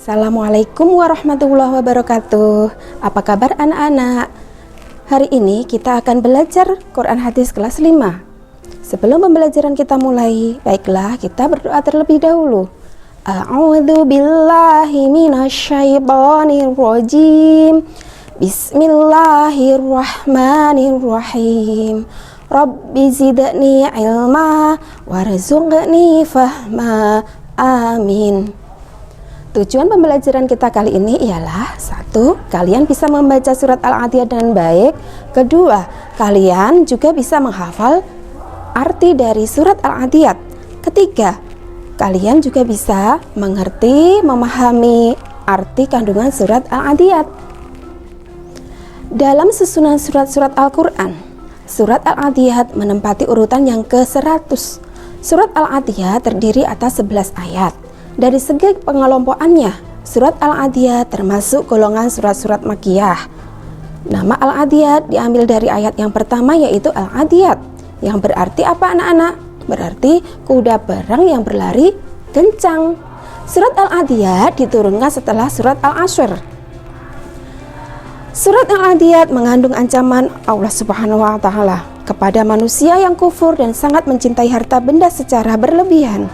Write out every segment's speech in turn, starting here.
Assalamualaikum warahmatullahi wabarakatuh. Apa kabar anak-anak? Hari ini kita akan belajar Quran hadis kelas 5. Sebelum pembelajaran kita mulai, baiklah kita berdoa terlebih dahulu. A'udzu billahi minasyaitonir rajim. Bismillahirrahmanirrahim. Rabbi zidni ilma warzuqni fahma. Amin. Tujuan pembelajaran kita kali ini ialah: 1. Kalian bisa membaca surat Al-Adiyat dengan baik. 2. Kalian juga bisa menghafal arti dari surat Al-Adiyat. 3. Kalian juga bisa mengerti, memahami arti kandungan surat Al-Adiyat. Dalam susunan surat-surat Al-Quran, surat Al-Adiyat menempati urutan yang ke-100. Surat Al-Adiyat terdiri atas 11 ayat. Dari segi pengelompokannya, surat Al-Adiyat termasuk golongan surat-surat Makkiyah. Nama Al-Adiyat diambil dari ayat yang pertama, yaitu Al-Adiyat, yang berarti apa anak-anak? Berarti kuda perang yang berlari kencang. Surat Al-Adiyat diturunkan setelah surat Al-Ashr. Surat Al-Adiyat mengandung ancaman Allah Subhanahu wa Ta'ala kepada manusia yang kufur dan sangat mencintai harta benda secara berlebihan.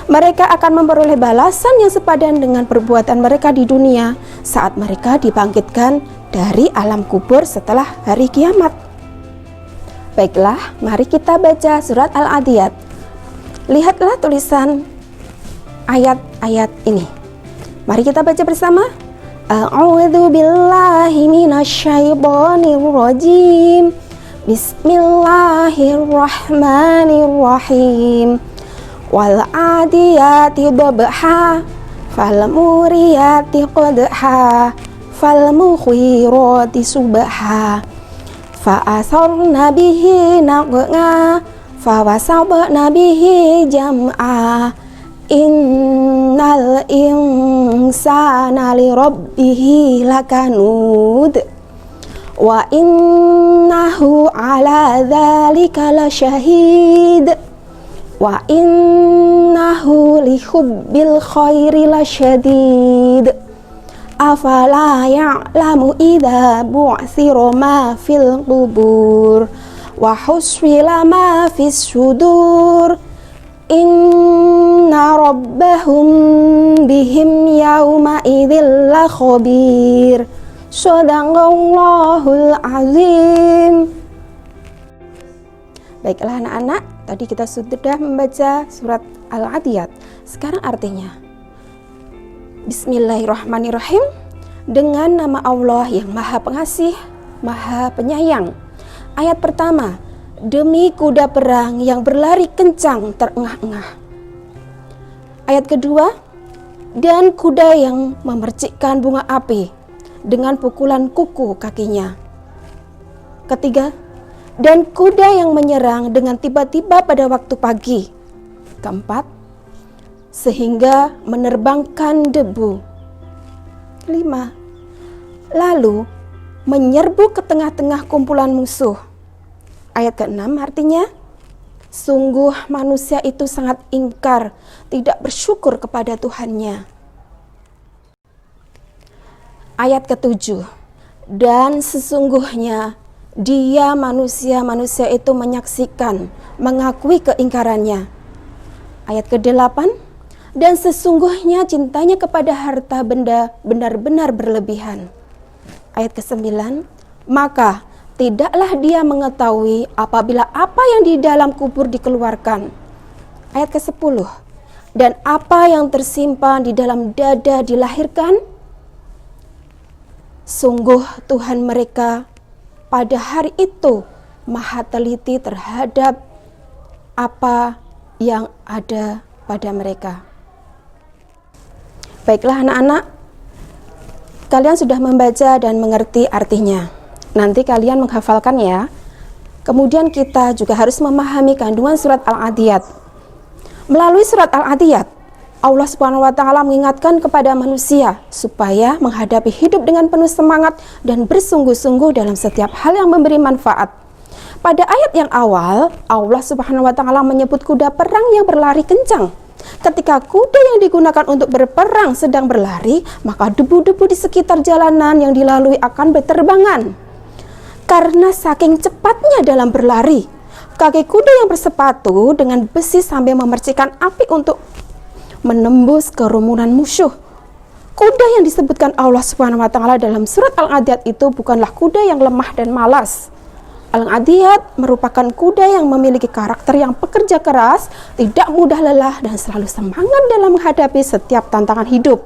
Mereka akan memperoleh balasan yang sepadan dengan perbuatan mereka di dunia saat mereka dibangkitkan dari alam kubur setelah hari kiamat. Baiklah, mari kita baca surat Al-Adiyat. Lihatlah tulisan ayat-ayat ini. Mari kita baca bersama. A'udzu billahi minasyaitonir rajim. Bismillahirrahmanirrahim. Wal adiyati dhabha fal muriyati qadha fal mukhirati subha fa asarna bihi naq'a fa wasabna bihi jam'a innal insana li rabbih lakanud wa innahu ala dzalika lasyahid wa innahu li hubbil khairi lasyadid afala ya'lamu idza bu'thira ma fil qubur wa huswila ma fis sudur inna rabbahum bihim yawma idzil la khabir. Shadaqallahul azim. Baiklah anak-anak, tadi kita sudah membaca surat Al-Adiyat. Sekarang artinya. Bismillahirrahmanirrahim. Dengan nama Allah yang Maha Pengasih, Maha Penyayang. Ayat pertama. Demi kuda perang yang berlari kencang terengah-engah. Ayat kedua. Dan kuda yang memercikkan bunga api dengan pukulan kuku kakinya. Ketiga. Dan kuda yang menyerang dengan tiba-tiba pada waktu pagi. Keempat, sehingga menerbangkan debu. 5, lalu menyerbu ke tengah-tengah kumpulan musuh. Ayat ke-6 artinya, sungguh manusia itu sangat ingkar, tidak bersyukur kepada Tuhannya. Ayat ke-7, dan sesungguhnya dia manusia itu menyaksikan, mengakui keingkarannya. Ayat ke-8, dan sesungguhnya cintanya kepada harta benda benar-benar berlebihan. Ayat ke-9, maka tidaklah dia mengetahui apabila apa yang di dalam kubur dikeluarkan. Ayat ke-10, dan apa yang tersimpan di dalam dada dilahirkan. Sungguh Tuhan mereka pada hari itu maha teliti terhadap apa yang ada pada mereka. Baiklah anak-anak, kalian sudah membaca dan mengerti artinya. Nanti kalian menghafalkan ya. Kemudian kita juga harus memahami kandungan surat Al-Adiyat. Melalui surat Al-Adiyat, Allah Subhanahu wa Ta'ala mengingatkan kepada manusia supaya menghadapi hidup dengan penuh semangat dan bersungguh-sungguh dalam setiap hal yang memberi manfaat. Pada ayat yang awal, Allah Subhanahu wa Ta'ala menyebut kuda perang yang berlari kencang. Ketika kuda yang digunakan untuk berperang sedang berlari, maka debu-debu di sekitar jalanan yang dilalui akan berterbangan. Karena saking cepatnya dalam berlari, kaki kuda yang bersepatu dengan besi sambil memercikan api untuk menembus kerumunan musuh. Kuda yang disebutkan Allah Subhanahu wa Ta'ala dalam surat Al-Adiyat itu bukanlah kuda yang lemah dan malas. Al-Adiyat merupakan kuda yang memiliki karakter yang pekerja keras, tidak mudah lelah, dan selalu semangat dalam menghadapi setiap tantangan hidup.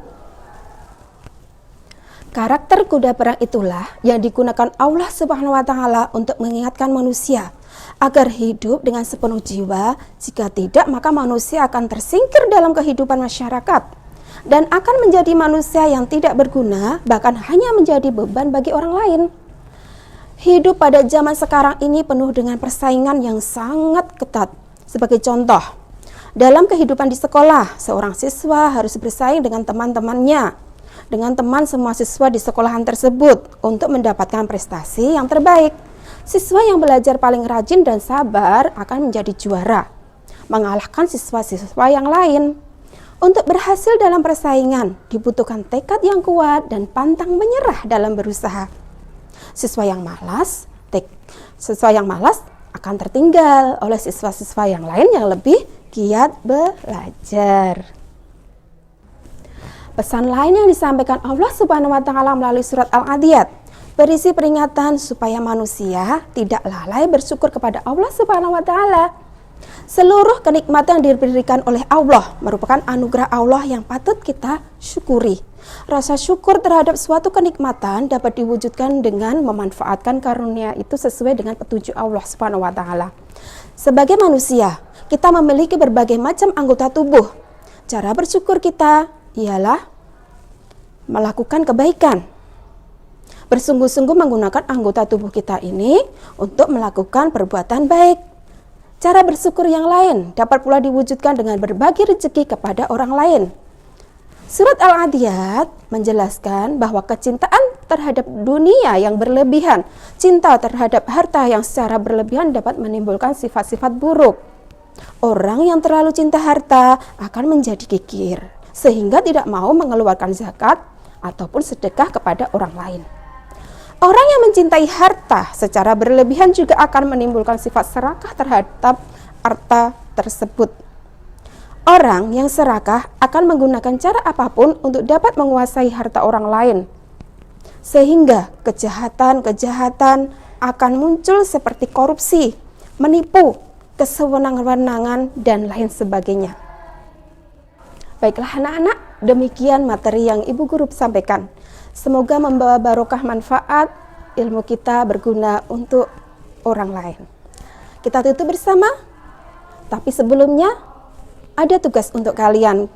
Karakter kuda perang itulah yang digunakan Allah Subhanahu wa Ta'ala untuk mengingatkan manusia agar hidup dengan sepenuh jiwa. Jika tidak, maka manusia akan tersingkir dalam kehidupan masyarakat dan akan menjadi manusia yang tidak berguna, bahkan hanya menjadi beban bagi orang lain. Hidup pada zaman sekarang ini penuh dengan persaingan yang sangat ketat. Sebagai contoh, dalam kehidupan di sekolah, seorang siswa harus bersaing dengan teman-temannya, dengan teman semua siswa di sekolahan tersebut untuk mendapatkan prestasi yang terbaik. Siswa yang belajar paling rajin dan sabar akan menjadi juara, mengalahkan siswa-siswa yang lain. Untuk berhasil dalam persaingan, dibutuhkan tekad yang kuat dan pantang menyerah dalam berusaha. Siswa yang malas akan tertinggal oleh siswa-siswa yang lain yang lebih giat belajar. Pesan lain yang disampaikan Allah Subhanahu wa Ta'ala melalui surat Al-Adiyat berisi peringatan supaya manusia tidak lalai bersyukur kepada Allah Subhanahu wa Ta'ala. Seluruh kenikmatan yang diberikan oleh Allah merupakan anugerah Allah yang patut kita syukuri. Rasa syukur terhadap suatu kenikmatan dapat diwujudkan dengan memanfaatkan karunia itu sesuai dengan petunjuk Allah Subhanahu wa Ta'ala. Sebagai manusia, kita memiliki berbagai macam anggota tubuh. Cara bersyukur kita ialah melakukan kebaikan. Bersungguh-sungguh menggunakan anggota tubuh kita ini untuk melakukan perbuatan baik. Cara bersyukur yang lain dapat pula diwujudkan dengan berbagi rezeki kepada orang lain. Surat Al-Adiyat menjelaskan bahwa kecintaan terhadap dunia yang berlebihan, cinta terhadap harta yang secara berlebihan dapat menimbulkan sifat-sifat buruk. Orang yang terlalu cinta harta akan menjadi kikir, sehingga tidak mau mengeluarkan zakat ataupun sedekah kepada orang lain. Orang yang mencintai harta secara berlebihan juga akan menimbulkan sifat serakah terhadap harta tersebut. Orang yang serakah akan menggunakan cara apapun untuk dapat menguasai harta orang lain, sehingga kejahatan-kejahatan akan muncul seperti korupsi, menipu, kesewenang-wenangan, dan lain sebagainya. Baiklah anak-anak, demikian materi yang Ibu Guru sampaikan. Semoga membawa barokah manfaat, ilmu kita berguna untuk orang lain. Kita tutup bersama, tapi sebelumnya ada tugas untuk kalian,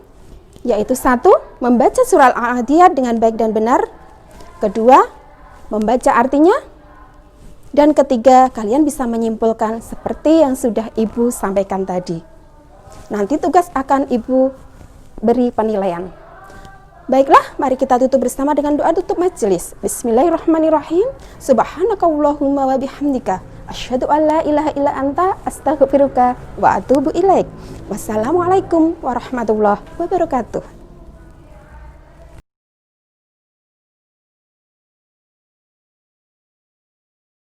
yaitu 1. Membaca surah Al-Adiyat dengan baik dan benar. 2. Membaca artinya. Dan 3, kalian bisa menyimpulkan seperti yang sudah Ibu sampaikan tadi. Nanti tugas akan Ibu beri penilaian. Baiklah, mari kita tutup bersama dengan doa tutup majelis. Bismillahirrahmanirrahim. Subhanakallahumma wa bihamdika asyhadu an la ilaha illa anta astaghfiruka wa atubu ilaik. Wassalamualaikum warahmatullahi wabarakatuh.